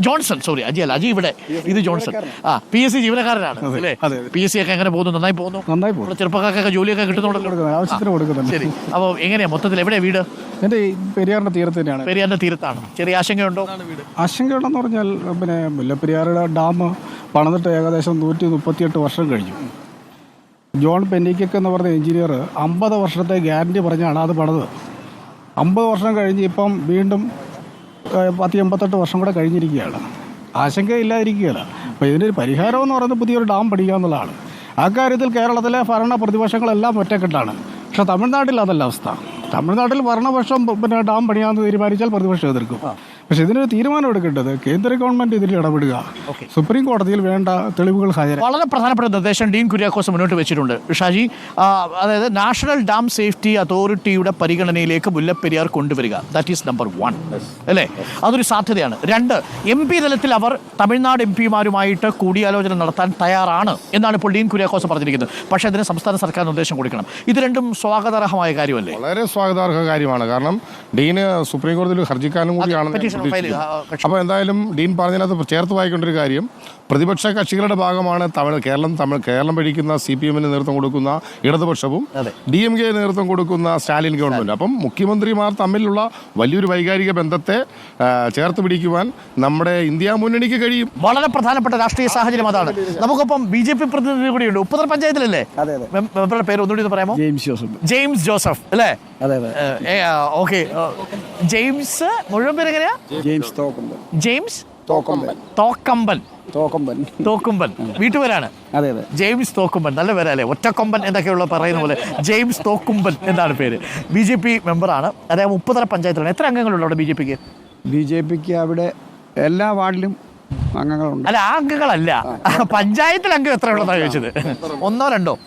Johnson, sorry Aji അല്ല, അജി ഇവിടെ, ഇത് ജോൺസൺ. PSC ജീവനക്കാരനാണ് അല്ലേ? PSC ഒക്കെ എങ്ങനെ പോകുന്നു? നന്നായി പോകുന്നു. ചെറുപ്പക്കാർക്കൊക്കെ ജോലിയൊക്കെ കിട്ടുന്നുണ്ടല്ലോ, ആവശ്യത്തിന് കൊടുക്കുന്നുണ്ട്. ശരി. അപ്പോൾ എങ്ങനെയാ മൊത്തത്തിൽ എവിടെ വീട്? എൻ്റെ ഈ പെരിയാറിൻ്റെ തീരത്ത് തന്നെയാണ്. പെരിയാറിന്റെ തീരത്താണ്. ചെറിയ ആശങ്കയുണ്ടോ? ആശങ്കയുണ്ടെന്ന് പറഞ്ഞാൽ പിന്നെ മുല്ലപ്പെരിയാറുടെ ഡാം പണിതിട്ട് ഏകദേശം 138 വർഷം കഴിഞ്ഞു. ജോൺ പെന്നിക്കക്ക് എന്ന് പറഞ്ഞ എഞ്ചിനീയർ 50 വർഷത്തെ ഗ്യാരണ്ടി പറഞ്ഞാണ് അത് പണിത്. 50 വർഷം കഴിഞ്ഞ് ഇപ്പം വീണ്ടും 188 വർഷം കൂടെ കഴിഞ്ഞിരിക്കുകയാണ്. ആശങ്കയില്ലാതിരിക്കുകയല്ല. അപ്പോൾ ഇതിനൊരു പരിഹാരം എന്ന് പറയുന്നത് പുതിയൊരു ഡാം പണിയുക എന്നുള്ളതാണ്. ആ കാര്യത്തിൽ കേരളത്തിലെ ഭരണ പ്രതിപക്ഷങ്ങളെല്ലാം ഒറ്റക്കെട്ടാണ്. പക്ഷേ തമിഴ്നാട്ടിൽ അതല്ല അവസ്ഥ. തമിഴ്നാട്ടിൽ ഭരണപക്ഷം പിന്നെ ഡാം പണിയാമെന്ന് തീരുമാനിച്ചാൽ പ്രതിപക്ഷം എതിർക്കും. പക്ഷെ ഇതിനൊരു തീരുമാനം എടുക്കേണ്ടത് കേന്ദ്ര ഗവൺമെന്റ് ഇതിൽ ഇടപെടുക, സുപ്രീം കോടതിയിൽ വേണ്ട തെളിവുകൾ ഹാജരാക്കുക. വളരെ പ്രധാനപ്പെട്ട നിർദ്ദേശം ഡീൻ കുര്യാക്കോസ് മുന്നോട്ട് വെച്ചിട്ടുണ്ട് ഷാജി. അതായത് നാഷണൽ ഡാം സേഫ്റ്റി അതോറിറ്റിയുടെ പരിഗണനയിലേക്ക് മുല്ലപ്പെരിയാർ കൊണ്ടുവരിക. ദാറ്റ് ഈസ് നമ്പർ 1 അല്ലേ? അതൊരു സാധ്യതയാണ്. 2, MP തലത്തിൽ അവർ തമിഴ്നാട് MPമാരുമായിട്ട് കൂടിയാലോചന നടത്താൻ തയ്യാറാണ് എന്നാണ് ഇപ്പോൾ ഡീൻ കുര്യാക്കോസ് പറഞ്ഞിരിക്കുന്നത്. പക്ഷേ അതിന് സംസ്ഥാന സർക്കാർ നിർദ്ദേശം കൊടുക്കണം. ഇത് രണ്ടും സ്വാഗതാർഹമായ കാര്യമല്ലേ? വളരെ സ്വാഗതാർഹ കാര്യമാണ്. കാരണം ഡീന് സുപ്രീം കോടതിയിൽ ഹർജിക്കാരനും കൂടിയാണ്. അപ്പോൾ എന്തായാലും ഡീൻ പറഞ്ഞതിനകത്ത് ചേർത്ത് വായിക്കേണ്ട ഒരു കാര്യം, പ്രതിപക്ഷ കക്ഷികളുടെ ഭാഗമാണ് കേരളം ഭരിക്കുന്ന CPM നേതൃത്വം കൊടുക്കുന്ന ഇടതുപക്ഷവും DMK നേതൃത്വം കൊടുക്കുന്ന സ്റ്റാലിൻ ഗവൺമെന്റ്. അപ്പം മുഖ്യമന്ത്രിമാർ തമ്മിലുള്ള വലിയൊരു വൈകാരിക ബന്ധത്തെ ചേർത്ത് പിടിക്കുവാൻ നമ്മുടെ ഇന്ത്യ മുന്നണിക്ക് കഴിയും. വളരെ പ്രധാനപ്പെട്ട രാഷ്ട്രീയ സാഹചര്യം അതാണ്. നമുക്കൊപ്പം BJP പ്രതിനിധി കൂടിയുണ്ട്. ഉപ്പുതറ പഞ്ചായത്തിലല്ലേ? മെമ്പറുടെ പേര് ഒന്നുകൂടി പറയാമോ? ജെയിംസ് ജോസഫ് അല്ലേ? ഓക്കെ. ജെയിംസ് മുഴുവൻ പേര് എങ്ങനെയാ? ജെയിംസ് തോക്കുമ്പൻ വീട്ടുപേരാണ്. ജെയിംസ് തോക്കുമ്പൻ, നല്ല പേരല്ലേ? ഒറ്റക്കൊമ്പൻ എന്തൊക്കെയുള്ള പറയുന്ന പോലെ ജെയിംസ് തോക്കുമ്പൻ എന്നാണ് പേര്. BJP മെമ്പറാണ്. അദ്ദേഹം ഉപ്പുതറ പഞ്ചായത്തിലാണ്. എത്ര അംഗങ്ങളുണ്ട് അവിടെ BJPക്ക്? BJPക്ക് അവിടെ എല്ലാ വാർഡിലും അംഗങ്ങളുണ്ട്. അല്ല, ആ അംഗങ്ങളല്ല, പഞ്ചായത്തിൽ അംഗം എത്ര ഉള്ളതാണ് ചോദിച്ചത്. 1, 2,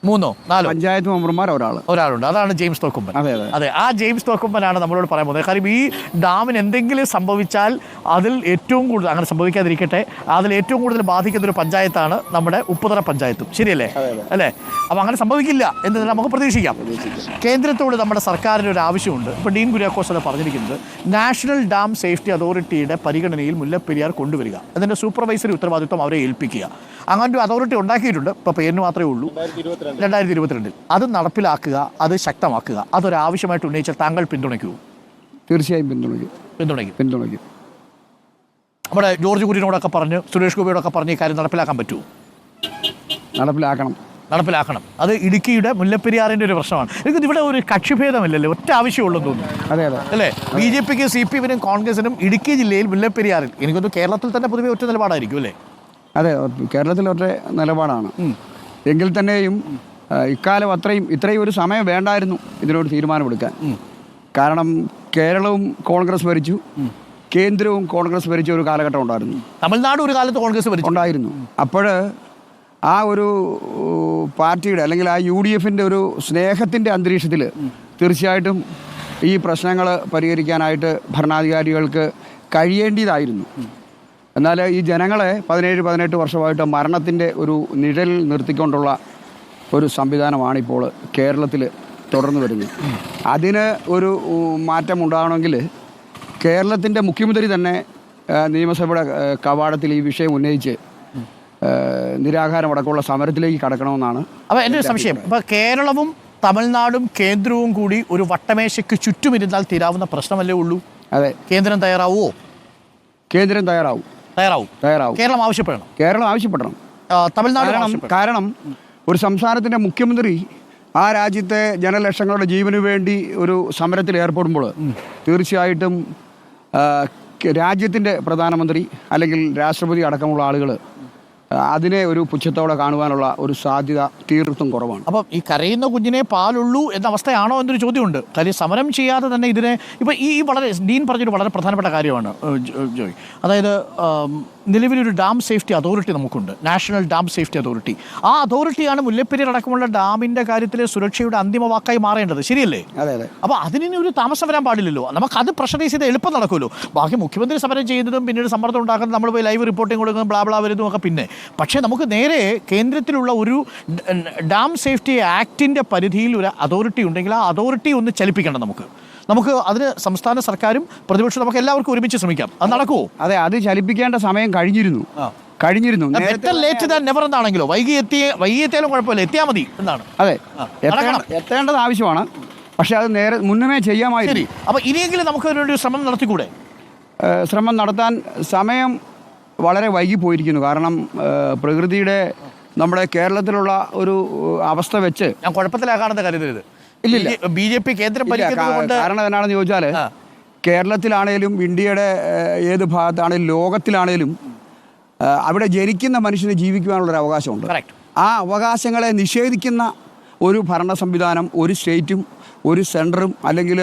3, 4 പഞ്ചായത്ത് മെമ്പർമാർ ഒരാളുണ്ട്. അതാണ് ജെയിംസ് തോക്കുമ്പൻ. അതെ, ആ ജെയിംസ് തോക്കുമ്പനാണ് നമ്മളോട് പറയാൻ പോകുന്നത്. കാര്യം ഈ ഡാമിന് എന്തെങ്കിലും സംഭവിച്ചാൽ അതിൽ ഏറ്റവും കൂടുതൽ, അങ്ങനെ സംഭവിക്കാതിരിക്കട്ടെ, അതിൽ ഏറ്റവും കൂടുതൽ ബാധിക്കുന്ന ഒരു പഞ്ചായത്താണ് നമ്മുടെ ഉപ്പുതറ പഞ്ചായത്തും. ശരിയല്ലേ? അല്ലേ? അപ്പോൾ അങ്ങനെ സംഭവിക്കില്ല എന്ന് നമുക്ക് പ്രതീക്ഷിക്കാം. കേന്ദ്രത്തോട് നമ്മുടെ സർക്കാരിന് ഒരു ആവശ്യമുണ്ട്. ഇപ്പോൾ ഡീൻ കുര്യാക്കോസ് അത് പറഞ്ഞിരിക്കുന്നത് നാഷണൽ ഡാം സേഫ്റ്റി അതോറിറ്റിയുടെ പരിഗണനയിൽ മുല്ലപ്പെരിയാർ കൊണ്ടുവരിക, അതിൻ്റെ സൂപ്പർവൈസറി ഉത്തരവാദിത്വം അവരെ ഏൽപ്പിക്കുക. അങ്ങനെ ഒരു അതോറിറ്റി ഉണ്ടാക്കിയിട്ടുണ്ട്. ഇപ്പോൾ പേരിന് മാത്രമേ ഉള്ളൂ. 2022 അത് നടപ്പിലാക്കുക, അത് ശക്തമാക്കുക. അതൊരാവശ്യമായിട്ട് ഉന്നയിച്ചാൽ താങ്കൾ പിന്തുണയ്ക്കൂ? തീർച്ചയായും പിന്തുണയ്ക്കും. നമ്മുടെ ജോർജ് കുര്യനോടൊക്കെ പറഞ്ഞ്, സുരേഷ് ഗോപിയോടൊക്കെ പറഞ്ഞ് ഈ കാര്യം നടപ്പിലാക്കാൻ പറ്റുമോ? നടപ്പിലാക്കണം. അത് ഇടുക്കിയുടെ മുല്ലപ്പെരിയാറിൻ്റെ ഒരു പ്രശ്നമാണ്. എനിക്ക് ഇവിടെ ഒരു കക്ഷിഭേദമില്ലല്ലോ, ഒറ്റ ആവശ്യമുള്ളൂ തോന്നുന്നു അല്ലേ? BJPക്ക് CPMനും കോൺഗ്രസിനും ഇടുക്കി ജില്ലയിൽ മുല്ലപ്പെരിയാറിൽ, എനിക്കൊന്ന് കേരളത്തിൽ തന്നെ പൊതുവെ ഒറ്റ നിലപാടായിരിക്കും അല്ലേ? അതെ, കേരളത്തിൽ ഒറ്റ നിലപാടാണ്. എങ്കിൽ തന്നെയും ഇക്കാലം ഇത്രയും ഒരു സമയം വേണ്ടായിരുന്നു ഇതിനോട് തീരുമാനമെടുക്കാൻ. കാരണം കേരളവും കോൺഗ്രസ് ഭരിച്ചു, കേന്ദ്രവും കോൺഗ്രസ് ഭരിച്ച ഒരു കാലഘട്ടം ഉണ്ടായിരുന്നു. തമിഴ്നാട് ഒരു കാലത്ത് കോൺഗ്രസ് ഉണ്ടായിരുന്നു. അപ്പോൾ ആ ഒരു പാർട്ടിയുടെ അല്ലെങ്കിൽ ആ UDFൻ്റെ ഒരു സ്നേഹത്തിൻ്റെ അന്തരീക്ഷത്തിൽ തീർച്ചയായിട്ടും ഈ പ്രശ്നങ്ങൾ പരിഹരിക്കാനായിട്ട് ഭരണാധികാരികൾക്ക് കഴിയേണ്ടതായിരുന്നു. എന്നാൽ ഈ ജനങ്ങളെ 17-18 വർഷമായിട്ട് മരണത്തിൻ്റെ ഒരു നിഴൽ നിർത്തിക്കൊണ്ടുള്ള ഒരു സംവിധാനമാണിപ്പോൾ കേരളത്തിൽ തുടർന്നു വരുന്നത്. അതിന് ഒരു മാറ്റമുണ്ടാകണമെങ്കിൽ കേരളത്തിൻ്റെ മുഖ്യമന്ത്രി തന്നെ നിയമസഭയുടെ കവാടത്തിൽ ഈ വിഷയം ഉന്നയിച്ച് നിരാഹാരമടക്കമുള്ള സമരത്തിലേക്ക് കടക്കണമെന്നാണ്. അപ്പോൾ എൻ്റെ സംശയം, ഇപ്പോൾ കേരളവും തമിഴ്നാടും കേന്ദ്രവും കൂടി ഒരു വട്ടമേശയ്ക്ക് ചുറ്റുമിരുന്നാൽ തീരാവുന്ന പ്രശ്നമല്ലേ ഉള്ളൂ? അതെ. കേന്ദ്രം തയ്യാറാവുമോ? കേന്ദ്രം തയ്യാറാവും. കേരളം ആവശ്യപ്പെടണം. തമിഴ്നാട് കാരണം ഒരു സംസ്ഥാനത്തിൻ്റെ മുഖ്യമന്ത്രി ആ രാജ്യത്തെ ജനലക്ഷങ്ങളുടെ ജീവന് വേണ്ടി ഒരു സമരത്തിൽ ഏർപ്പെടുമ്പോൾ തീർച്ചയായിട്ടും രാജ്യത്തിൻ്റെ പ്രധാനമന്ത്രി അല്ലെങ്കിൽ രാഷ്ട്രപതി അടക്കമുള്ള ആളുകൾ അതിനെ ഒരു പുച്ഛത്തോടെ കാണുവാനുള്ള ഒരു സാധ്യത തീർത്തും കുറവാണ്. അപ്പം ഈ കരയുന്ന കുഞ്ഞിനെ പാലുള്ളൂ എന്ന അവസ്ഥയാണോ എന്നൊരു ചോദ്യമുണ്ട്. കാര്യം സമരം ചെയ്യാതെ തന്നെ ഇതിനെ ഇപ്പോൾ ഈ വളരെ ഡീൻ പറഞ്ഞൊരു വളരെ പ്രധാനപ്പെട്ട കാര്യമാണ് ജോയ്. അതായത് നിലവിലൊരു ഡാം സേഫ്റ്റി അതോറിറ്റി നമുക്കുണ്ട്, നാഷണൽ ഡാം സേഫ്റ്റി അതോറിറ്റി. ആ അതോറിറ്റിയാണ് മുല്ലപ്പെരിയാർ അടക്കമുള്ള ഡാമിൻ്റെ കാര്യത്തിലെ സുരക്ഷയുടെ അന്തിമ വാക്കായി മാറേണ്ടത്. ശരിയല്ലേ? അപ്പോൾ അതിന് ഒരു താമസം വരാൻ പാടില്ലല്ലോ. നമുക്കത് പ്രഷറൈസ് ചെയ്ത് എളുപ്പം നടക്കുമല്ലോ. ബാക്കി മുഖ്യമന്ത്രി സമരം ചെയ്യുന്നതും പിന്നീട് സമ്മർദ്ദം ഉണ്ടാക്കുന്നതും നമ്മൾ പോയി ലൈവ് റിപ്പോർട്ടിംഗ് കൊടുക്കുന്നതും ബ്ലാ വരുന്നതും ഒക്കെ പിന്നെ. പക്ഷേ നമുക്ക് നേരെ കേന്ദ്രത്തിലുള്ള ഒരു ഡാം സേഫ്റ്റി ആക്ടിൻ്റെ പരിധിയിൽ ഒരു അതോറിറ്റി ഉണ്ടെങ്കിൽ ആ അതോറിറ്റി ഒന്ന് ചലിപ്പിക്കണം. നമുക്ക് അതിന് സംസ്ഥാന സർക്കാരും പ്രതിപക്ഷവും നമുക്ക് എല്ലാവർക്കും ഒരുമിച്ച് ശ്രമിക്കാം. അത് നടക്കുമോ? അതെ, അത് ചലിപ്പിക്കേണ്ട സമയം കഴിഞ്ഞിരുന്നു. ബെറ്റർ ലേറ്റ് ദാൻ നെവർ എന്നാണെങ്കിലോ, വൈകിയെത്തിയാലും കുഴപ്പമില്ല, എത്തിയാൽ മതി എന്നാണ്. അതെ, എത്തേണ്ടത് ആവശ്യമാണ്. പക്ഷെ അത് മുന്നമേ ചെയ്യാമായിരുന്നു. ശരി, അപ്പോൾ ഇനിയെങ്കിലും നമുക്ക് ഒരു ശ്രമം നടത്തിക്കൂടെ? ശ്രമം നടത്താൻ സമയം വളരെ വൈകിപ്പോയിരിക്കുന്നു. കാരണം പ്രകൃതിയുടെ നമ്മുടെ കേരളത്തിലുള്ള ഒരു അവസ്ഥ വെച്ച് ഞാൻ കുഴപ്പത്തിലാകാണെന്ന് കരുതരുത്. ഇല്ലില്ല, BJP കേന്ദ്രം ഭരിക്കുന്നതുകൊണ്ട്. കാരണം എന്നാണെന്ന് ചോദിച്ചാൽ കേരളത്തിലാണേലും ഇന്ത്യയുടെ ഏത് ഭാഗത്താണേലും ലോകത്തിലാണേലും അവിടെ ജനിക്കുന്ന മനുഷ്യന് ജീവിക്കുവാനുള്ളൊരു അവകാശമുണ്ട്. ആ അവകാശങ്ങളെ നിഷേധിക്കുന്ന ഒരു ഭരണ സംവിധാനം ഒരു സ്റ്റേറ്റും ഒരു സെൻറ്ററും അല്ലെങ്കിൽ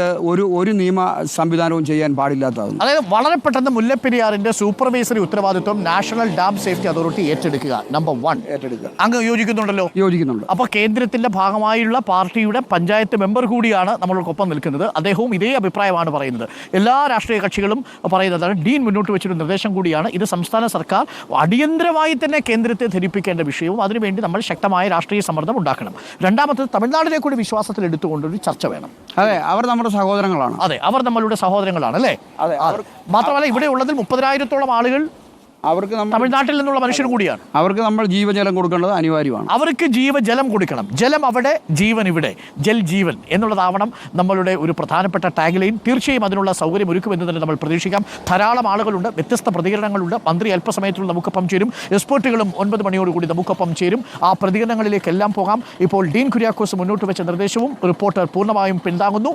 ഒരു നിയമ സംവിധാനവും ചെയ്യാൻ പാടില്ലാത്തതാണ്. അതായത് വളരെ പെട്ടെന്ന് മുല്ലപ്പെരിയാറിന്റെ സൂപ്പർവൈസറി ഉത്തരവാദിത്വം നാഷണൽ ഡാം സേഫ്റ്റി അതോറിറ്റി ഏറ്റെടുക്കുക. നമ്പർ 1 ഏറ്റെടുക്കുക. അങ്ങ് യോജിക്കുന്നുണ്ടല്ലോ? യോജിക്കുന്നുണ്ട്. അപ്പോൾ കേന്ദ്രത്തിന്റെ ഭാഗമായുള്ള പാർട്ടിയുടെ പഞ്ചായത്ത് മെമ്പർ കൂടിയാണ് നമ്മൾക്കൊപ്പം നിൽക്കുന്നത്. അദ്ദേഹവും ഇതേ അഭിപ്രായമാണ് പറയുന്നത്. എല്ലാ രാഷ്ട്രീയ കക്ഷികളും പറയുന്നതാണ്. ഡീൻ മുന്നോട്ട് വെച്ചൊരു നിർദ്ദേശം കൂടിയാണ് ഇത്. സംസ്ഥാന സർക്കാർ അടിയന്തരമായി തന്നെ കേന്ദ്രത്തെ ധരിപ്പിക്കേണ്ട വിഷയവും അതിനുവേണ്ടി നമ്മൾ ശക്തമായ രാഷ്ട്രീയ സമ്മർദ്ദം ഉണ്ടാക്കണം. രണ്ടാമത്തത് തമിഴ്നാടിനെ കൂടി വിശ്വാസത്തിൽ എടുത്തുകൊണ്ടൊരു ചർച്ച വേണം. അതെ, അവർ നമ്മുടെ സഹോദരങ്ങളാണ്. അതെ, അവർ നമ്മളുടെ സഹോദരങ്ങളാണ് അല്ലേ? മാത്രമല്ല ഇവിടെ ഉള്ളതിൽ 30,000-ഓളം ആളുകൾ അവർക്ക് തമിഴ്നാട്ടിൽ നിന്നുള്ള മനുഷ്യർ കൂടിയാണ്. അവർക്ക് നമ്മൾ ജീവജലം കൊടുക്കേണ്ടത് അനിവാര്യമാണ്. അവർക്ക് ജീവജലം കൊടുക്കണം. ജലം അവിടെ, ജീവൻ ഇവിടെ. ജൽ ജീവൻ എന്നുള്ളതാവണം നമ്മളുടെ ഒരു പ്രധാനപ്പെട്ട ടാഗ് ലൈൻ. തീർച്ചയായും അതിനുള്ള സൗകര്യം ഒരുക്കുമെന്ന് തന്നെ നമ്മൾ പ്രതീക്ഷിക്കാം. ധാരാളം ആളുകളുണ്ട്, വ്യത്യസ്ത പ്രതികരണങ്ങളുണ്ട്. മന്ത്രി അല്പസമയത്തുള്ള നമുക്കൊപ്പം ചേരും. എക്സ്പേർട്ടുകളും 9 മണിയോടുകൂടി നമുക്കൊപ്പം ചേരും. ആ പ്രതികരണങ്ങളിലേക്കെല്ലാം പോകാം. ഇപ്പോൾ ഡീൻ കുര്യാക്കോസ് മുന്നോട്ട് വെച്ച നിർദ്ദേശവും റിപ്പോർട്ടർ പൂർണ്ണമായും പിന്താങ്ങുന്നു.